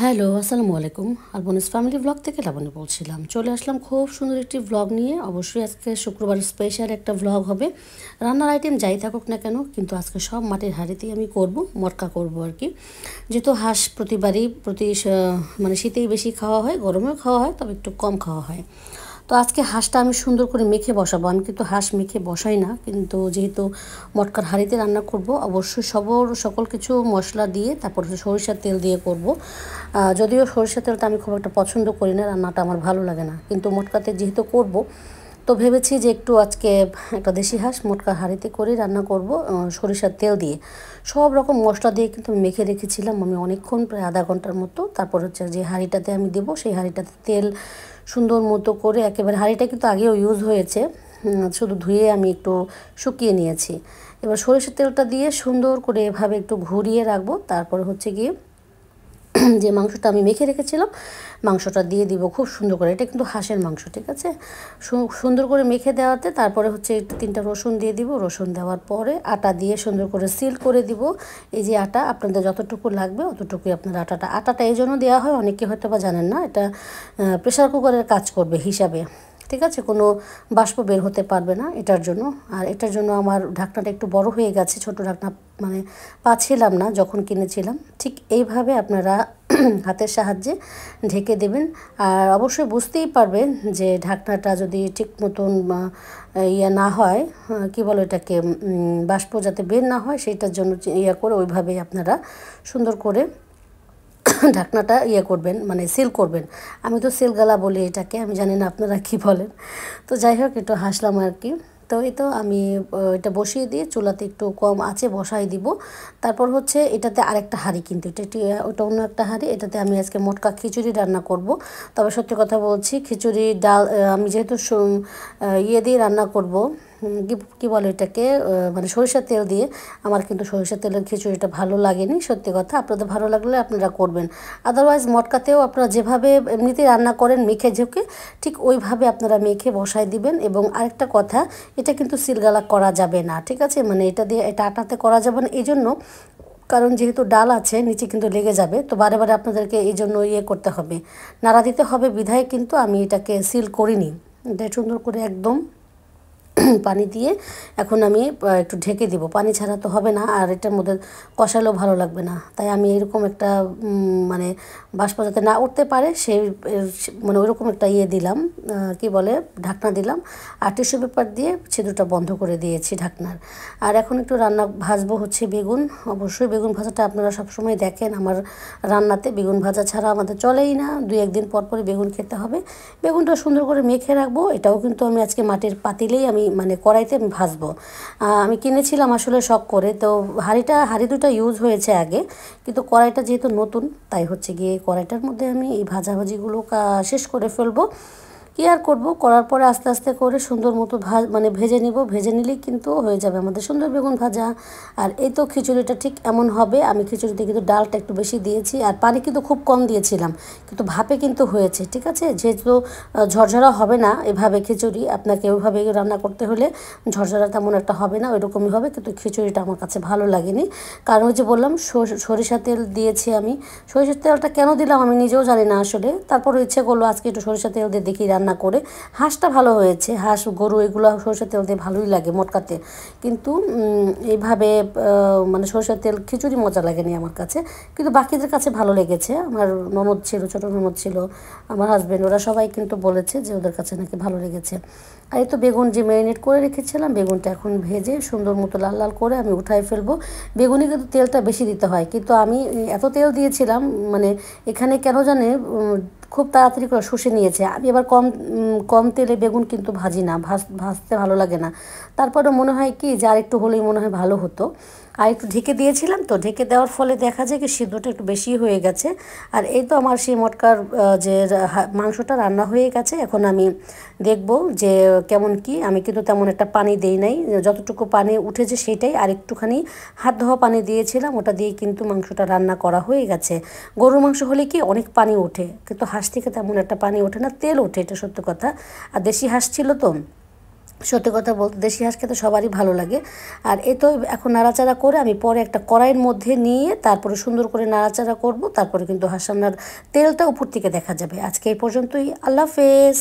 Hello, আসসালামু আলাইকুম। আলবনিস family blog থেকে লাবণী বলছিলাম। চলে আসলাম খুব সুন্দর একটি ব্লগ নিয়ে। অবশ্যই আজকে শুক্রবার স্পেশাল একটা ব্লগ হবে। রান্নার আইটেম যাই থাকুক না কেন, কিন্তু আজকে সব মাটির হাঁড়িতেই আমি করব, মটকা করব আর কি। যেহেতু হাঁস প্রতিবারই মানে শীতেই বেশি খাওয়া হয়, গরমেও খাওয়া হয়, তবে একটু কম খাওয়া হয়। তো আজকে হাঁসটা আমি সুন্দর করে মেখে বসাবো। আমি কিন্তু হাঁস মেখে বসাই না, কিন্তু যেহেতু মটকার হাঁড়িতে রান্না করব, অবশ্যই সকল কিছু মশলা দিয়ে তারপর সরিষার তেল দিয়ে করব। যদিও সরিষার তেলটা আমি খুব একটা পছন্দ করি না, রান্নাটা আমার ভালো লাগে না, কিন্তু মটকাতে যেহেতু করব, তো ভেবেছি যে একটু আজকে একটা দেশি হাঁস মটকা হাঁড়িতে করে রান্না করব সরিষার তেল দিয়ে। সব রকম মশলা দিয়ে কিন্তু মেখে রেখেছিলাম আমি অনেকক্ষণ, প্রায় আধা ঘন্টার মতো। তারপর হচ্ছে যে হাঁড়িটাতে আমি দেবো, সেই হাঁড়িটাতে তেল সুন্দর মতো করে একেবারে, হাঁড়িটা কিন্তু আগেও ইউজ হয়েছে, শুধু ধুয়ে আমি একটু শুকিয়ে নিয়েছি। এবার সরিষার তেলটা দিয়ে সুন্দর করে এভাবে একটু ঘুরিয়ে রাখবো। তারপরে হচ্ছে গিয়ে যে মাংসটা আমি মেখে রেখেছিলাম, মাংসটা দিয়ে দিব খুব সুন্দর করে। এটা কিন্তু হাঁসের মাংস, ঠিক আছে। সুন্দর করে মেখে দেওয়াতে তারপরে হচ্ছে একটু 3টা রসুন দিয়ে দিব। রসুন দেওয়ার পরে আটা দিয়ে সুন্দর করে সিল করে দিব। এই যে আটা আপনাদের যতটুকু লাগবে অতটুকুই আপনার আটাটা এই জন্য দেওয়া হয়, অনেকে হয়তো বা জানেন না, এটা প্রেশার কুকারের কাজ করবে হিসাবে, ঠিক আছে। কোনো বাষ্প বের হতে পারবে না এটার জন্য। আর এটার জন্য আমার ঢাকনাটা একটু বড় হয়ে গেছে, ছোট ঢাকনা মানে পাচ্ছিলাম না যখন কিনেছিলাম। ঠিক এইভাবে আপনারা হাতের সাহায্যে ঢেকে দেবেন। আর অবশ্যই বুঝতেই পারবেন যে ঢাকনাটা যদি ঠিক মতন ইয়ে না হয়, কি বলো এটাকে, বাষ্প যাতে বের না হয়, সেইটার জন্য ইয়ে করে ওইভাবেই আপনারা সুন্দর করে ঢাকনাটা ইয়ে করবেন, মানে সিল করবেন। আমি তো সিল গালা বলি এটাকে, আমি জানি না আপনারা কি বলেন। তো যাই হোক, একটু হাসলাম আর কি। তো এই তো আমি এটা বসিয়ে দিয়ে চুলাতে একটু কম আঁচে বসাই দিব। তারপর হচ্ছে এটাতে আরেকটা হাঁড়ি, কিন্তু ওটা অন্য একটা হাঁড়ি, এটাতে আমি আজকে মটকা খিচুড়ি রান্না করব। তবে সত্যি কথা বলছি, খিচুড়ি ডাল আমি যেহেতু ইয়ে দিয়ে রান্না করব, কী বলে এটাকে, মানে সরিষার তেল দিয়ে, আমার কিন্তু সরিষার তেলের খিচুড়িটা ভালো লাগেনি, সত্যি কথা। আপনাদের ভালো লাগলে আপনারা করবেন। আদারওয়াইজ মটকাতেও আপনারা যেভাবে এমনিতেই রান্না করেন মেখে ঝুঁকে, ঠিক ওইভাবে আপনারা মেখে বসায় দিবেন। এবং আরেকটা কথা, এটা কিন্তু সিলগালা করা যাবে না, ঠিক আছে। মানে এটা আটাতে করা যাবে না এই জন্য, কারণ যেহেতু ডাল আছে নিচে কিন্তু লেগে যাবে। তো বারে বারে আপনাদেরকে এই জন্য ইয়ে করতে হবে, নাড়া দিতে হবে, বিধায় কিন্তু আমি এটাকে সিল করিনি। এটা সুন্দর করে একদম পানি দিয়ে এখন আমি একটু ঢেকে দিব। পানি ছাড়া তো হবে না, আর এটার মধ্যে কষালেও ভালো লাগবে না। তাই আমি এরকম একটা মানে বাষ্প যাতে না উঠতে পারে সেই মানে ওইরকম একটা ইয়ে দিলাম, কি বলে, ঢাকনা দিলাম। আর টিস্যু পেপার দিয়ে ছিদ্রটা বন্ধ করে দিয়েছি ঢাকনার। আর এখন একটু রান্না ভাজবো হচ্ছে বেগুন। অবশ্যই বেগুন ভাজাটা আপনারা সবসময় দেখেন আমার রান্নাতে, বেগুন ভাজা ছাড়া আমাদের চলেই না, 2-1 দিন পর পরই বেগুন খেতে হবে। বেগুনটা সুন্দর করে মেখে রাখবো। এটাও কিন্তু আমি আজকে মাটির পাতিলেই আমি মানে কড়াইতে আমি ভাজবো। আমি কিনেছিলাম আসলে শখ করে, তো হাঁড়ি দুটো ইউজ হয়েছে আগে, কিন্তু কড়াইটা যেহেতু নতুন, তাই হচ্ছে গিয়ে কড়াইটার মধ্যে আমি এই ভাজাভাজিগুলো শেষ করে ফেলবো। কী আর করবো, করার পরে আস্তে আস্তে করে সুন্দর মতো মানে ভেজে নিব। ভেজে নিলেই কিন্তু হয়ে যাবে আমাদের সুন্দর বেগুন ভাজা। আর এই তো খিচুড়িটা ঠিক এমন হবে। আমি খিচুড়িতে কিন্তু ডালটা একটু বেশি দিয়েছি, আর পানি কিন্তু খুব কম দিয়েছিলাম, কিন্তু ভাপে কিন্তু হয়েছে, ঠিক আছে। যেহেতু ঝরঝরা হবে না এভাবে খিচুড়ি, আপনাকে ওইভাবে রান্না করতে হলে ঝরঝরা তেমন একটা হবে না, ওইরকমই হবে। কিন্তু খিচুড়িটা আমার কাছে ভালো লাগেনি, কারণ ওই যে বললাম সরিষা তেল দিয়েছি আমি। সরিষার তেলটা কেন দিলাম আমি নিজেও জানি না আসলে। তারপর ইচ্ছে করলো আজকে একটু সরিষা তেল দিয়ে দেখি রান্না করে। হাঁসটা ভালো হয়েছে, হাঁস গরু এগুলো সরিষার তেল দিয়ে ভালোই লাগে মটকাতে, কিন্তু এইভাবে মানে সরিষার তেল খিচুড়ি মজা লাগেনি আমার কাছে, কিন্তু বাকিদের কাছে ভালো লেগেছে। আমার ননদ ছিল, ছোটো ননদ ছিল, আমার হাজব্যান্ড, ওরা সবাই কিন্তু বলেছে যে ওদের কাছে নাকি ভালো লেগেছে। আর এই তো বেগুন যে ম্যারিনেট করে রেখেছিলাম, বেগুনটা এখন ভেজে সুন্দর মতো লাল লাল করে আমি উঠাই ফেলবো। বেগুনে কিন্তু তেলটা বেশি দিতে হয়, কিন্তু আমি এত তেল দিয়েছিলাম, মানে এখানে কেন জানে খুব তাড়াতাড়ি করে শুষে নিয়েছে। আমি এবার কম তেলে বেগুন কিন্তু ভাজি না, ভাজতে ভালো লাগে না। তারপরে মনে হয় কি যে আর একটু হলেই মনে হয় ভালো হতো। আর একটু ঢেকে দিয়েছিলাম, তো ঢেকে দেওয়ার ফলে দেখা যায় কি সিদ্ধটা একটু বেশি হয়ে গেছে। আর এই তো আমার সেই মটকার যে মাংসটা রান্না হয়ে গেছে। এখন আমি দেখব যে কেমন কি। আমি কিন্তু তেমন একটা পানি দেই নাই, যতটুকু পানি উঠেছে সেটাই, আর একটুখানি হাত ধোয়া পানি দিয়েছিলাম, ওটা দিয়ে কিন্তু মাংসটা রান্না করা হয়ে গেছে। গরুর মাংস হলে কি অনেক পানি ওঠে, কিন্তু হাঁস থেকে তেমন একটা পানি ওঠে না, তেল ওঠে, এটা সত্য কথা। আর দেশি হাঁস ছিল তো, সত্যি কথা বলতে দেশি হাঁস খেতে সবারই ভালো লাগে। আর এ তো এখন নাড়াচাড়া করে আমি পরে একটা কড়াইয়ের মধ্যে নিয়ে তারপরে সুন্দর করে নাড়াচাড়া করব, তারপরে কিন্তু হাঁস রান্নার তেলটা উপর থেকে দেখা যাবে। আজকে এই পর্যন্তই, আল্লাহ হাফেজ।